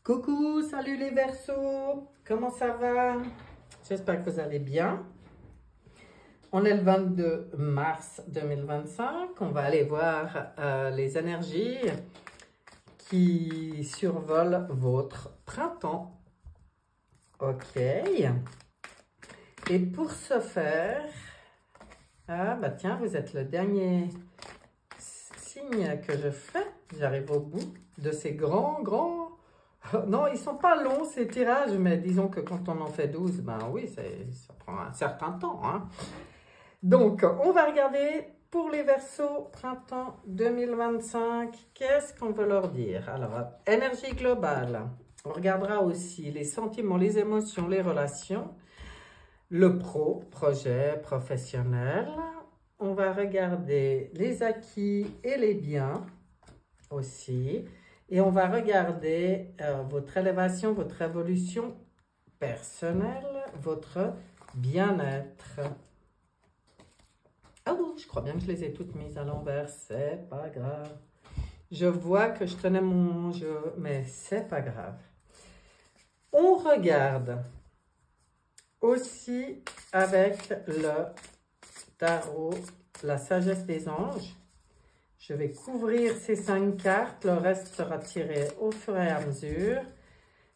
Coucou, salut les Verseaux, comment ça va? J'espère que vous allez bien. On est le 22 mars 2025, on va aller voir les énergies qui survolent votre printemps. Ok. Et pour ce faire, tiens, vous êtes le dernier signe que je fais. J'arrive au bout de ces grands... Non, ils ne sont pas longs ces tirages, mais disons que quand on en fait 12, ben oui, ça prend un certain temps. Hein. Donc, on va regarder pour les Verseaux printemps 2025. Qu'est-ce qu'on veut leur dire? Alors, énergie globale. On regardera aussi les sentiments, les émotions, les relations. Le projet professionnel. On va regarder les acquis et les biens aussi. Et on va regarder votre élévation, votre évolution personnelle, votre bien-être. Ah oui, je crois bien que je les ai toutes mises à l'envers, c'est pas grave. Je vois que je tenais mon jeu, mais c'est pas grave. On regarde aussi avec le tarot, la sagesse des anges. Je vais couvrir ces 5 cartes, le reste sera tiré au fur et à mesure.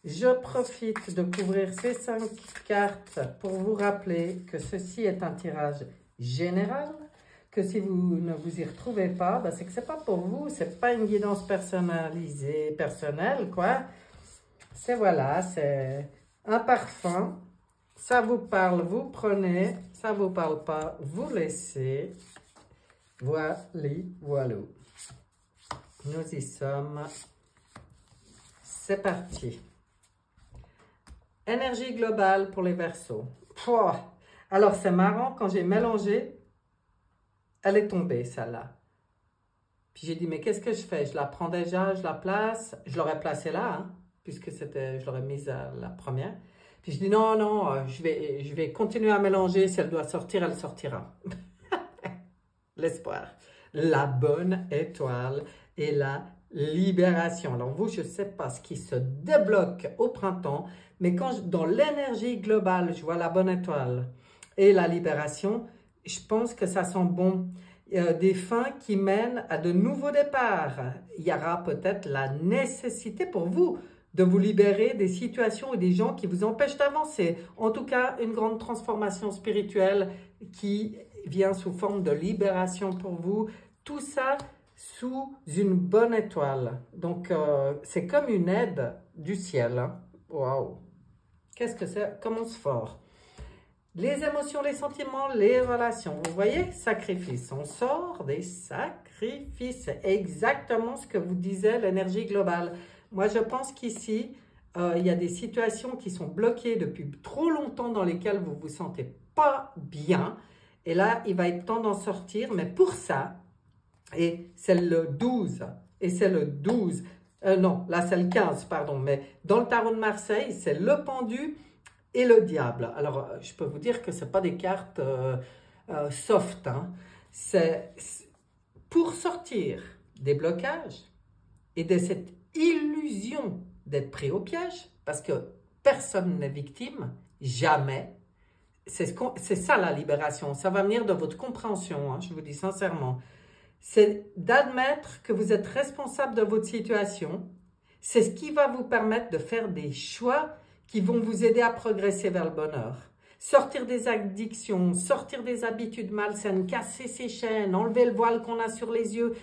Je profite de couvrir ces 5 cartes pour vous rappeler que ceci est un tirage général, que si vous ne vous y retrouvez pas, c'est que ce n'est pas pour vous, ce n'est pas une guidance personnalisée, personnelle, quoi. C'est voilà, c'est un parfum, ça vous parle, vous prenez, ça ne vous parle pas, vous laissez. Voilà. Nous y sommes. C'est parti. Énergie globale pour les Verseaux. Pouah. Alors, c'est marrant, quand j'ai mélangé, elle est tombée, celle-là. Puis j'ai dit, mais qu'est-ce que je fais? Je la prends déjà, je la place. Je l'aurais placée là, hein, puisque je l'aurais mise à la première. Puis je dis, non, je vais continuer à mélanger. Si elle doit sortir, elle sortira. L'espoir, la bonne étoile et la libération. Alors vous, je ne sais pas ce qui se débloque au printemps, mais quand dans l'énergie globale, je vois la bonne étoile et la libération, je pense que ça sent bon. Des fins qui mènent à de nouveaux départs. Il y aura peut-être la nécessité pour vous de vous libérer des situations et des gens qui vous empêchent d'avancer. En tout cas, une grande transformation spirituelle qui vient sous forme de libération pour vous. Tout ça sous une bonne étoile. Donc, c'est comme une aide du ciel. Hein. Waouh! Qu'est-ce que c'est? Commence fort. Les émotions, les sentiments, les relations. Vous voyez? Sacrifice. On sort des sacrifices. C'est exactement ce que vous disait l'énergie globale. Moi, je pense qu'ici, il y a des situations qui sont bloquées depuis trop longtemps dans lesquelles vous ne vous sentez pas bien. Et là, il va être temps d'en sortir. Mais pour ça, et c'est le 12, et c'est le 12, non, là c'est le 15, pardon, mais dans le tarot de Marseille, c'est le pendu et le diable. Alors, je peux vous dire que ce pas des cartes soft. Hein. C'est pour sortir des blocages et de cette illusion d'être pris au piège, parce que personne n'est victime, jamais. C'est ça la libération, ça va venir de votre compréhension, hein, je vous dis sincèrement. C'est d'admettre que vous êtes responsable de votre situation. C'est ce qui va vous permettre de faire des choix qui vont vous aider à progresser vers le bonheur. Sortir des addictions, sortir des habitudes malsaines, casser ses chaînes, enlever le voile qu'on a sur les yeux.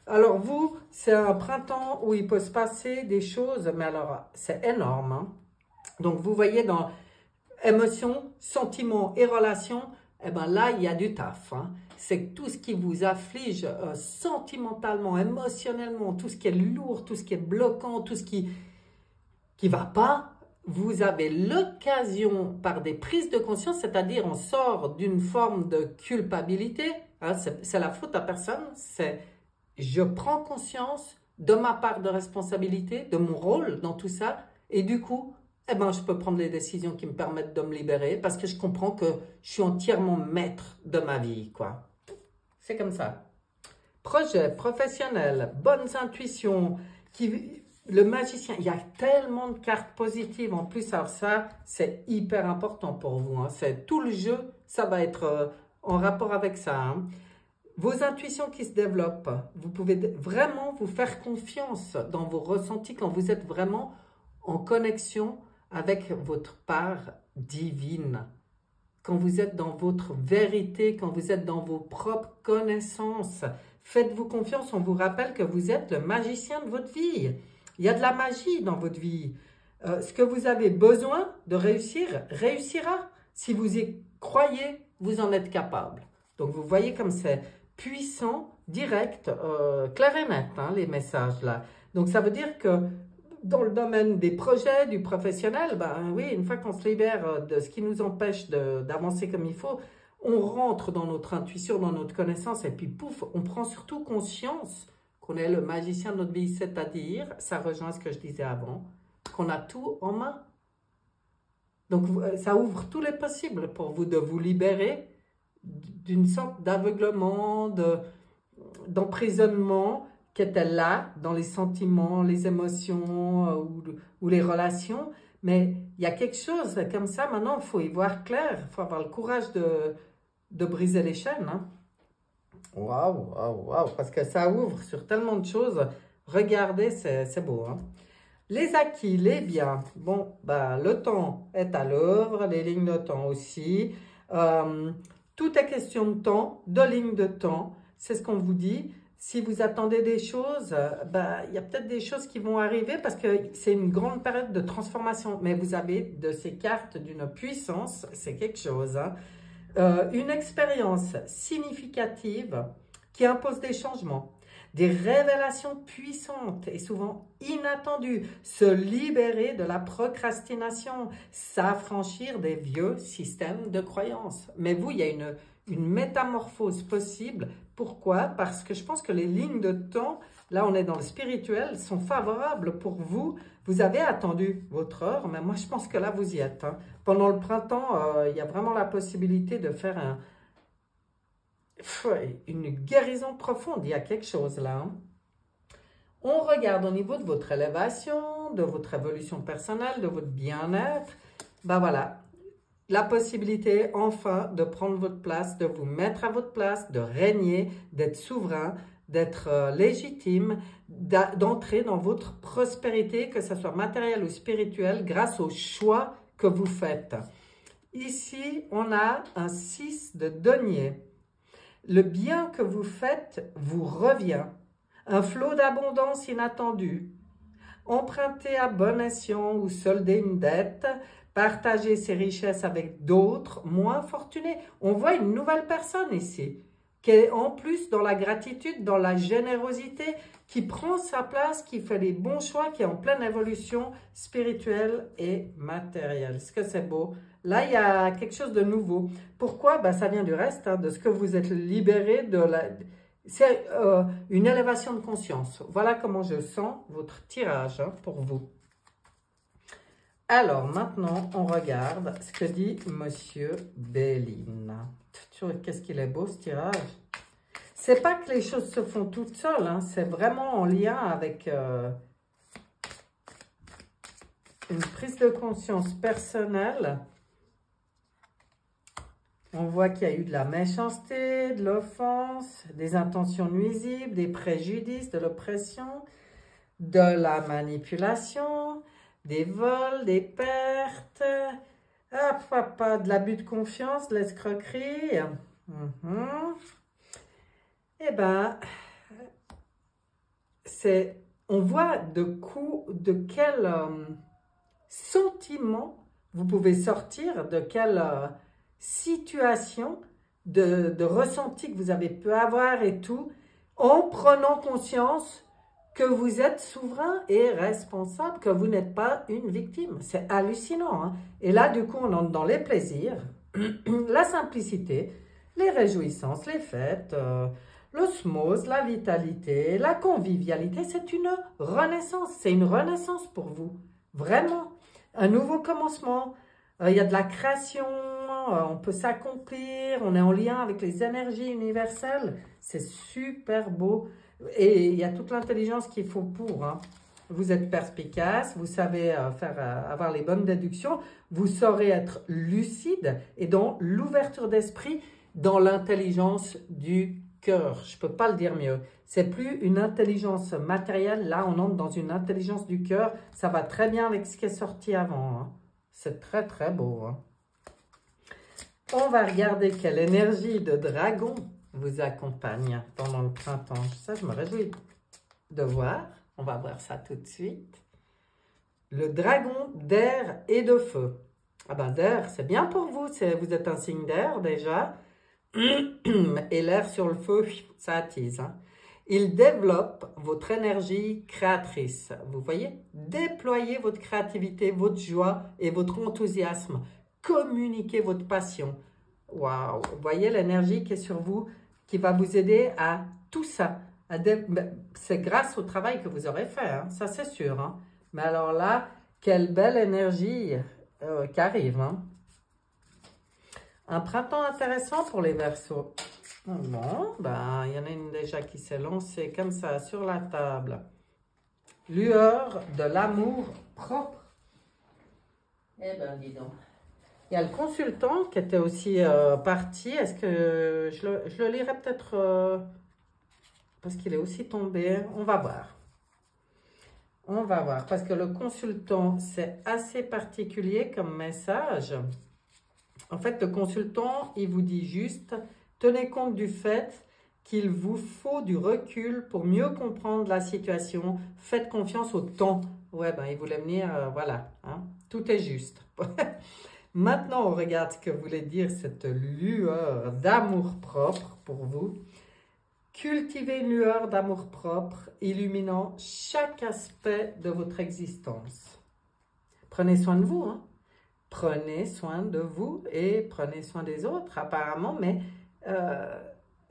Alors vous, c'est un printemps où il peut se passer des choses, mais alors c'est énorme. Hein? Donc vous voyez dans émotions, sentiments et relations, eh ben là il y a du taf. Hein? C'est que tout ce qui vous afflige sentimentalement, émotionnellement, tout ce qui est lourd, tout ce qui est bloquant, tout ce qui va pas, vous avez l'occasion par des prises de conscience, c'est-à-dire on sort d'une forme de culpabilité, hein, c'est la faute à personne, c'est je prends conscience de ma part de responsabilité, de mon rôle dans tout ça, et du coup, eh ben, je peux prendre les décisions qui me permettent de me libérer parce que je comprends que je suis entièrement maître de ma vie, quoi. C'est comme ça. Projet professionnel, bonnes intuitions, qui le magicien, il y a tellement de cartes positives en plus. Alors ça, c'est hyper important pour vous. Hein. C'est tout le jeu, ça va être en rapport avec ça. Hein. Vos intuitions qui se développent, vous pouvez vraiment vous faire confiance dans vos ressentis quand vous êtes vraiment en connexion avec votre part divine. Quand vous êtes dans votre vérité, quand vous êtes dans vos propres connaissances. Faites-vous confiance, on vous rappelle que vous êtes le magicien de votre vie. Il y a de la magie dans votre vie. Ce que vous avez besoin de réussir, réussira. Si vous y croyez, vous en êtes capable. Donc vous voyez comme c'est puissant, direct, clair et net, hein, les messages là. Donc ça veut dire que dans le domaine des projets, du professionnel, ben oui, une fois qu'on se libère de ce qui nous empêche d'avancer comme il faut, on rentre dans notre intuition, dans notre connaissance, et puis pouf, on prend surtout conscience qu'on est le magicien de notre vie, c'est-à-dire, ça rejoint ce que je disais avant, qu'on a tout en main. Donc ça ouvre tous les possibles pour vous de vous libérer d'une sorte d'aveuglement, d'emprisonnement qui était là, dans les sentiments, les émotions ou les relations. Mais il y a quelque chose comme ça, maintenant, il faut y voir clair, il faut avoir le courage de briser les chaînes. Hein. Waouh, waouh, waouh, parce que ça ouvre sur tellement de choses. Regardez, c'est beau. Hein. Les acquis, les biens, bon, ben, le temps est à l'œuvre, les lignes de temps aussi. Tout est question de temps, de lignes de temps, c'est ce qu'on vous dit. Si vous attendez des choses, ben, il y a peut-être des choses qui vont arriver parce que c'est une grande période de transformation. Mais vous avez de ces cartes d'une puissance, c'est quelque chose. Hein. Une expérience significative qui impose des changements, des révélations puissantes et souvent inattendues, se libérer de la procrastination, s'affranchir des vieux systèmes de croyances. Mais vous, il y a une métamorphose possible. Pourquoi? Parce que je pense que les lignes de temps, là on est dans le spirituel, sont favorables pour vous. Vous avez attendu votre heure, mais moi je pense que là vous y êtes. Hein. Pendant le printemps, il y a vraiment la possibilité de faire une guérison profonde. Il y a quelque chose là. Hein. On regarde au niveau de votre élévation, de votre évolution personnelle, de votre bien-être. Ben voilà. La possibilité, enfin, de prendre votre place, de vous mettre à votre place, de régner, d'être souverain, d'être légitime, d'entrer dans votre prospérité, que ce soit matérielle ou spirituelle, grâce aux choix que vous faites. Ici, on a un 6 de denier. Le bien que vous faites vous revient. Un flot d'abondance inattendue. Emprunter à bon escient ou solder une dette, partager ses richesses avec d'autres moins fortunés. On voit une nouvelle personne ici, qui est en plus dans la gratitude, dans la générosité, qui prend sa place, qui fait les bons choix, qui est en pleine évolution spirituelle et matérielle. Est-ce que c'est beau? Là, il y a quelque chose de nouveau. Pourquoi? Ben, ça vient du reste, hein, de ce que vous êtes libéré de la... C'est une élévation de conscience. Voilà comment je sens votre tirage hein, pour vous. Alors, maintenant, on regarde ce que dit Monsieur Béline. Qu'est-ce qu'il est beau, ce tirage. C'est pas que les choses se font toutes seules, hein, c'est vraiment en lien avec une prise de conscience personnelle. On voit qu'il y a eu de la méchanceté, de l'offense, des intentions nuisibles, des préjudices, de l'oppression, de la manipulation, des vols, des pertes, de l'abus de confiance, de l'escroquerie. Eh bien, on voit de quel sentiment vous pouvez sortir, de quelle situation de ressenti que vous avez pu avoir et tout, en prenant conscience que vous êtes souverain et responsable, que vous n'êtes pas une victime. C'est hallucinant. Hein? Et là, du coup, on entre dans les plaisirs, la simplicité, les réjouissances, les fêtes, l'osmose, la vitalité, la convivialité. C'est une renaissance. C'est une renaissance pour vous. Vraiment. Un nouveau commencement. Il y a de la création. On peut s'accomplir. On est en lien avec les énergies universelles. C'est super beau. Et il y a toute l'intelligence qu'il faut pour. Hein. Vous êtes perspicace, vous savez avoir les bonnes déductions, vous saurez être lucide et dans l'ouverture d'esprit, dans l'intelligence du cœur. Je ne peux pas le dire mieux. C'est plus une intelligence matérielle. Là, on entre dans une intelligence du cœur. Ça va très bien avec ce qui est sorti avant. Hein. C'est très, très beau. Hein. On va regarder quelle énergie de dragon vous accompagne pendant le printemps. Ça, je me réjouis de voir. On va voir ça tout de suite. Le dragon d'air et de feu. Ah ben d'air, c'est bien pour vous. Vous êtes un signe d'air déjà. Et l'air sur le feu, ça attise. Hein. Il développe votre énergie créatrice. Vous voyez? Déployez votre créativité, votre joie et votre enthousiasme. Communiquez votre passion. Waouh! Vous voyez l'énergie qui est sur vous, qui va vous aider à tout ça. C'est grâce au travail que vous aurez fait, hein, ça c'est sûr. Hein. Mais alors là, quelle belle énergie qui arrive. Hein. Un printemps intéressant pour les Verseaux. Bon, ben, il y en a une déjà qui s'est lancée comme ça sur la table. Lueur de l'amour propre. Eh ben, dis donc. Il y a le consultant qui était aussi parti. Est-ce que je le lirai peut-être parce qu'il est aussi tombé? On va voir. On va voir. Parce que le consultant, c'est assez particulier comme message. En fait, le consultant, il vous dit juste, tenez compte du fait qu'il vous faut du recul pour mieux comprendre la situation. Faites confiance au temps. Ouais, ben, il voulait venir, voilà. Hein, tout est juste. Maintenant, on regarde ce que voulait dire cette lueur d'amour-propre pour vous. Cultivez une lueur d'amour-propre, illuminant chaque aspect de votre existence. Prenez soin de vous, hein. Prenez soin de vous et prenez soin des autres, apparemment, mais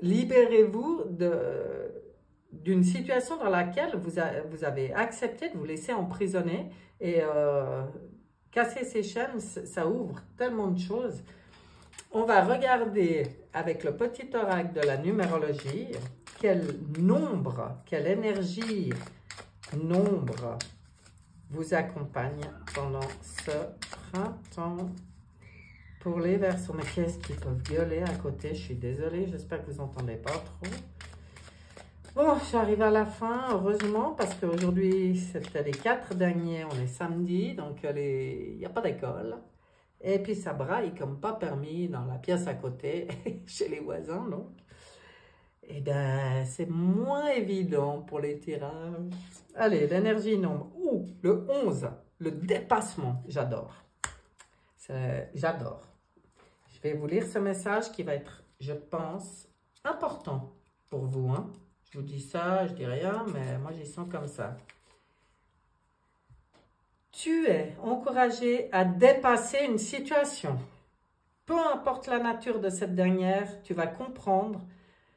libérez-vous d'une situation dans laquelle vous avez accepté de vous laisser emprisonner et casser ces chaînes, ça ouvre tellement de choses. On va regarder avec le petit oracle de la numérologie quel nombre, quelle énergie, nombre vous accompagne pendant ce printemps pour les Verseaux. Mais qu'est-ce qu'ils peuvent gueuler à côté? Je suis désolée, j'espère que vous n'entendez pas trop. Bon, j'arrive à la fin, heureusement, parce qu'aujourd'hui, c'était les 4 derniers, on est samedi, donc il n'y a pas d'école. Et puis, ça braille comme pas permis dans la pièce à côté, chez les voisins, donc. Et bien, c'est moins évident pour les tirages. Allez, l'énergie nombre. Ouh, le 11, le dépassement, j'adore. J'adore. Je vais vous lire ce message qui va être, je pense, important pour vous, hein. Je vous dis ça, je dis rien, mais moi j'y sens comme ça. Tu es encouragé à dépasser une situation. Peu importe la nature de cette dernière, tu vas comprendre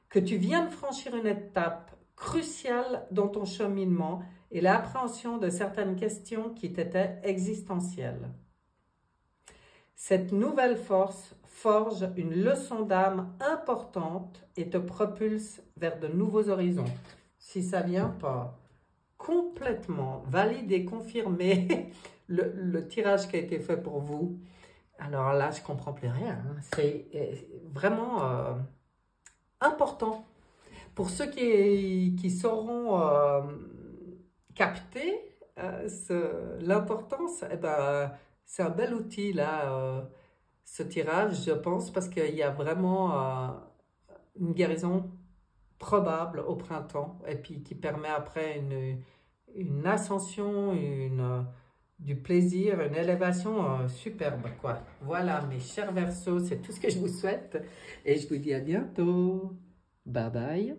que tu viens de franchir une étape cruciale dans ton cheminement et l'appréhension de certaines questions qui t'étaient existentielles. Cette nouvelle force forge une leçon d'âme importante et te propulse vers de nouveaux horizons. Si ça ne vient pas complètement valider, confirmer le tirage qui a été fait pour vous, alors là, je ne comprends plus rien. Hein. C'est vraiment important. Pour ceux qui sauront capter l'importance, eh ben, c'est un bel outil, là, ce tirage, je pense, parce qu'il y a vraiment une guérison probable au printemps, et puis qui permet après une ascension, du plaisir, une élévation superbe, quoi. Voilà, mes chers Verseaux, c'est tout ce que je vous souhaite, et je vous dis à bientôt. Bye bye.